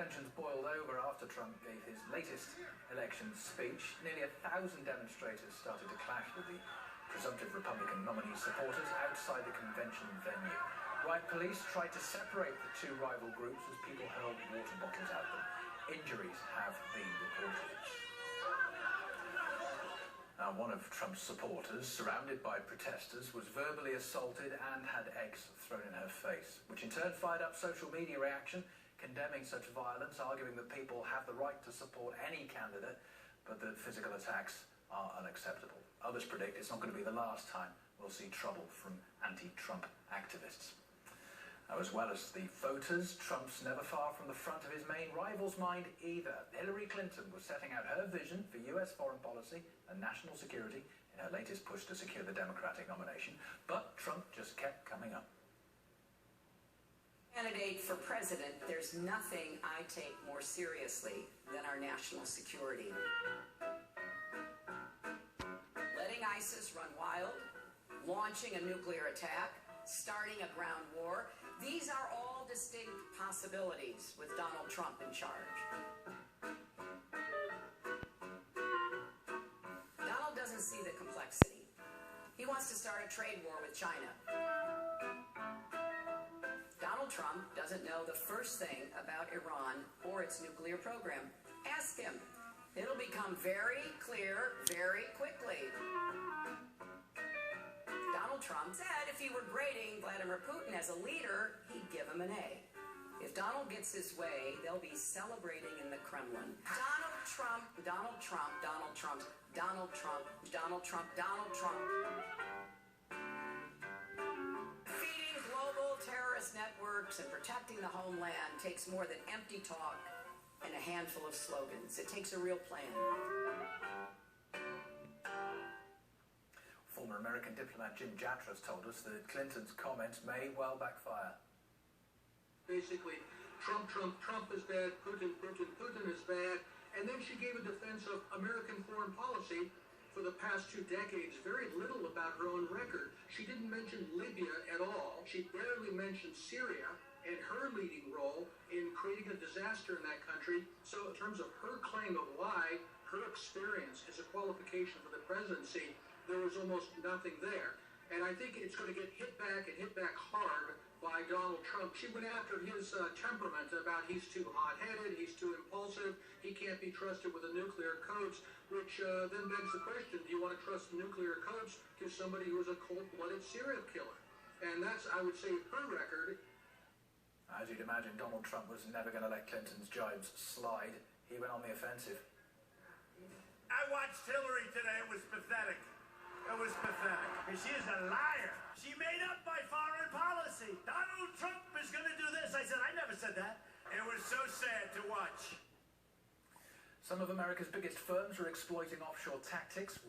tensions boiled over after Trump gave his latest election speech. Nearly 1,000 demonstrators started to clash with the presumptive Republican nominee's supporters outside the convention venue. Riot police tried to separate the two rival groups as people hurled water bottles at them. Injuries have been reported. Now, one of Trump's supporters, surrounded by protesters, was verbally assaulted and had eggs thrown in her face, which in turn fired up social media reaction, condemning such violence, arguing that people have the right to support any candidate, but that physical attacks are unacceptable. Others predict it's not going to be the last time we'll see trouble from anti-Trump activists. Now, as well as the voters, Trump's never far from the front of his main rival's mind either. Hillary Clinton was setting out her vision for US foreign policy and national security in her latest push to secure the Democratic nomination, but Trump just kept coming up. Candidate for president, there's nothing I take more seriously than our national security. Letting ISIS run wild, launching a nuclear attack, starting a ground war, these are all distinct possibilities with Donald Trump in charge. Donald doesn't see the complexity. He wants to start a trade war with China. Donald Trump doesn't know the first thing about Iran or its nuclear program. Ask him. It'll become very clear very quickly. Donald Trump said if he were grading Vladimir Putin as a leader, he'd give him an A. If Donald gets his way, they'll be celebrating in the Kremlin. Donald Trump, Donald Trump, Donald Trump, Donald Trump, Donald Trump, Donald Trump. Feeding global terrorist networks and protecting the homeland takes more than empty talk and a handful of slogans. It takes a real plan. Former American diplomat Jim Jatras told us that Clinton's comments may well backfire. Basically, Trump is bad, Putin is bad, and then she gave a defense of American foreign policy for the past 2 decades, very little about her own record. She didn't mention Libya at all. She barely mentioned Syria and her leading role in creating a disaster in that country. So in terms of her claim of why her experience is a qualification for the presidency, there was almost nothing there. And I think it's going to get hit back hard by Donald Trump. She went after his temperament about he's too hot-headed, he's too impulsive, he can't be trusted with the nuclear codes, which then begs the question, do you want to trust the nuclear codes to somebody who is a cold-blooded serial killer? And that's, I would say, her record. As you'd imagine, Donald Trump was never going to let Clinton's jibes slide. He went on the offensive. I watched Hillary today. It was pathetic. It was pathetic. She is a liar. She made up my foreign policy. Donald Trump is going to do this. I said, I never said that. It was so sad to watch. Some of America's biggest firms are exploiting offshore tactics.